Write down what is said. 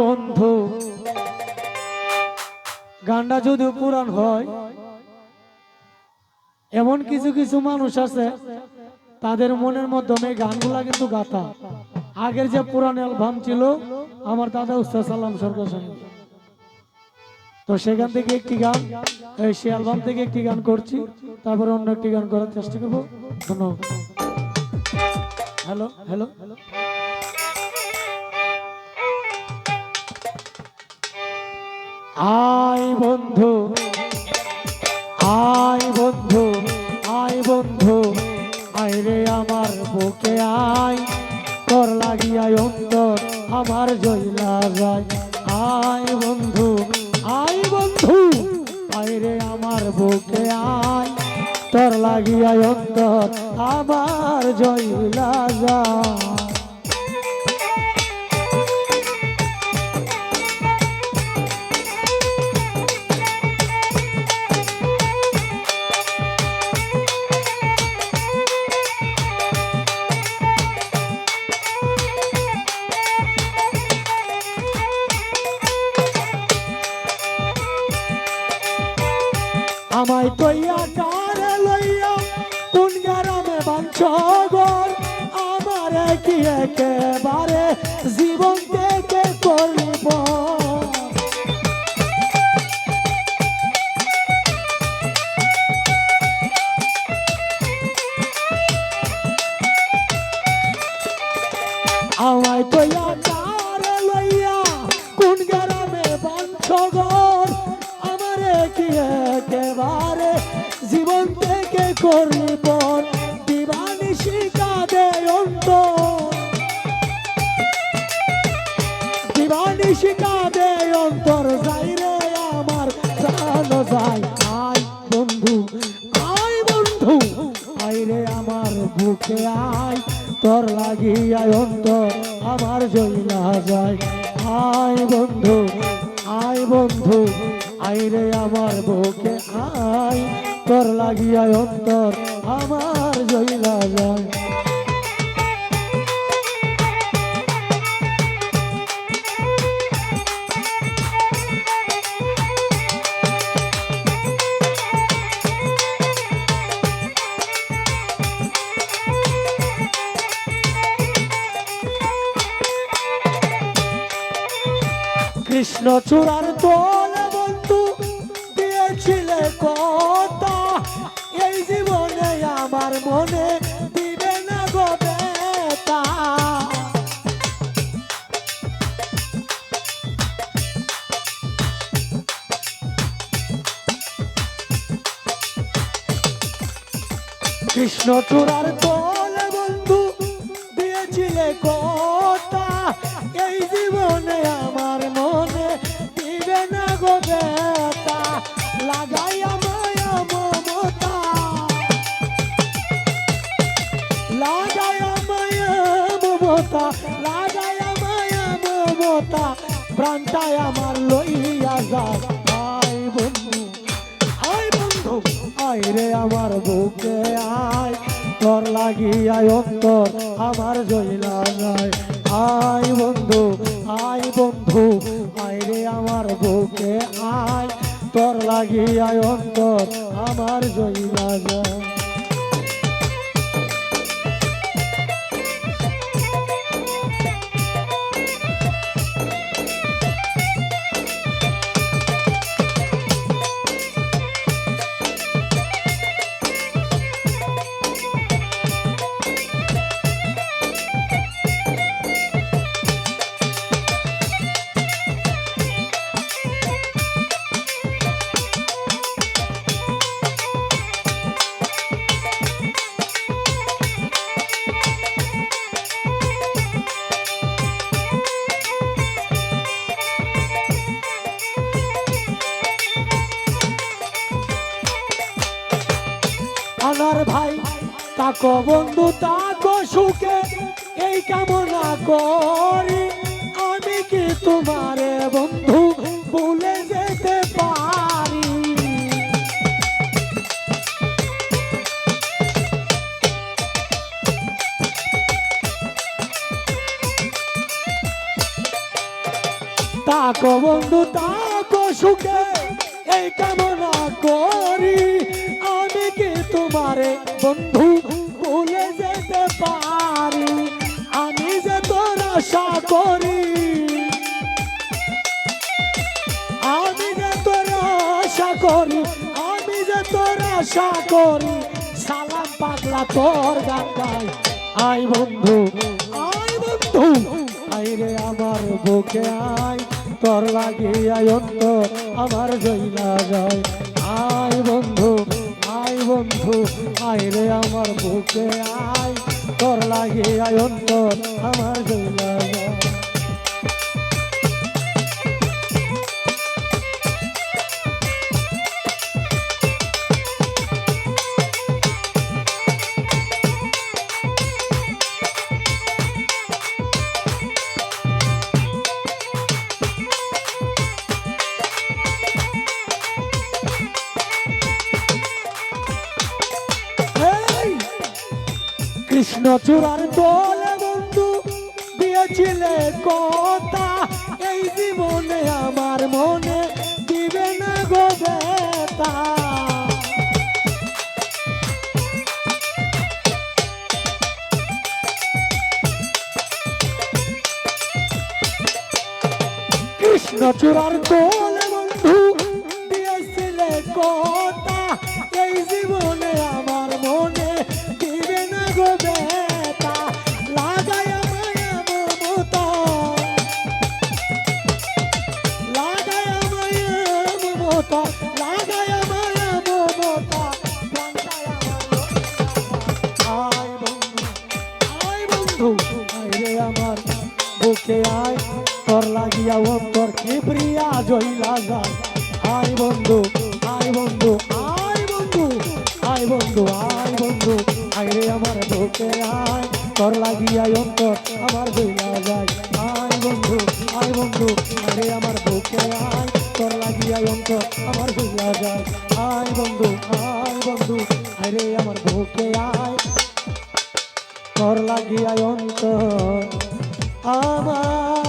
বন্ধু গানটা যদি পুরাণ হয়, এমন কিছু কিছু মানুষ আছে তাদের মনের মাধ্যমে গানগুলা কিন্তু গাতা। আগের যে পুরাণ অ্যালবাম ছিল আমার দাদা উস্তাদ সালাম সরকার সাহেব, তো সেখান থেকে একটি গান, সেই অ্যালবাম থেকে একটি গান করছি, তারপরে অন্য একটি গান করার চেষ্টা করবো। ধন্যবাদ। Hello hello hello. আয় বন্ধু, আয় বন্ধু, আয় বন্ধু, আয় রে আমার বুকে আয়, তোর লাগিয়ায় অন্তর আমার জয়লা যায়। আয় বন্ধু, আয় বন্ধু, আয় রে আমার বুকে আয়, তোর লাগিয়ায় অন্তর আমার জয়লা যায়। আমায় তৈয়া কারে লইয়া কোন গ্রামে বাঞ্ছগর, আমার কি একেবারে জীবন থেকে করিব। আমায় তৈয়া কারে লইয়া কোন গ্রামে বাঞ্ছগর, কি একেবারে জীবন থেকে করিব। দিবানি শিকাদে অন্তর, দিবানি শিকাদে অন্তর, যাই রে আমার জানো যাই। আয় বন্ধু, আয় বন্ধু, আয় রে আমার বুকে আয়, তোর লাগিয়া অন্তর আমার জয়লা যায়। আয় বন্ধু, আয় বন্ধু, আয় রে আমার বুকে আয়, তোর লাগিয়া অন্তর আমার জয়লা যায়। কৃষ্ণ চূড়ার তোলে বন্ধু দিয়েছিলে কথা, এই জীবনে আমার মনে দিবে না গো বেতা। কৃষ্ণ চূড়ার তোলে বন্ধু দিয়েছিলে কথা, এই জীবনে আমার মনে দিবে না গো বেতা। লাগাইয়া মায়া মমতা, লাগাইয়া মায়া মমতা, লাগাইয়া মায়া মমতা, প্রাণটায় আমার লইয়া যায়। আয় বন্ধু, আয় বন্ধু, আয় রে আমার বুকে আয়, তোর লাগিয়া অন্তর আমার জয়লা যায়। আয় বন্ধু, আয় বন্ধু, আয় রে আমার বুকে আয়, তোর লাগিয়া অন্তর আমার জয়লা যায়। আমার ভাই তাকো বন্ধু তাকো সুখে এই কামনা করি, আমি কি তোমারে বন্ধু ভুলে যেতে পারি। তাকো বন্ধু তাকো সুখে এই কামনা করি, আমি কি তোমারে বন্ধু ভুলে যেতে পারি, আমি যে তোর আশা করি, আমি যে তোর আশা করি, আমি যে তোর আশা করি, সালাম পাগলা তোর গান গাই। আয় বন্ধু আয় বন্ধু আয় রে আমার বুকে আয়, তোর লাগিয়াই অন্তর আমার জইলা যায়। আয় বন্ধু আয় বন্ধু আয় রে আমার বুকে আয়, তোর লাগিয়াই অন্তর আমার জইলা যায়। কৃষ্ণচূড়ার দোলে বন্ধু দিয়েছিলে কথা, এই জীবনে আমার মনে দিবে না গো বেতা। কৃষ্ণচূড়ার দোলে বন্ধু দিয়েছিলে কথা, এই জীবনে আমার মনে দিবে না গো বেতা। লাগায়া মায়া মমতা, লাগায়া মায়া মমতা, লাগায়া মায়া মমতা, আয় বন্ধু আয় বন্ধু আয় রে আমার বুকে আয়, তোর লাগিয়া অন্তর কিবরিয়া জইলা যায়। আয় বন্ধু আয় বন্ধু আয় বন্ধু আয় বন্ধু আয় বন্ধু আয় রে আমার বুকে আয়, তোর লাগিয়া অন্তর আমার জইলা যায়। আয় বন্ধু আয় বন্ধু আয় রে আমার বুকে আয়, তোর লাগিয়া অন্তর আমার জইলা যায়। আয় বন্ধু আয় রে আমার বুকে আয়, তোর লাগিয়া অন্তর আমার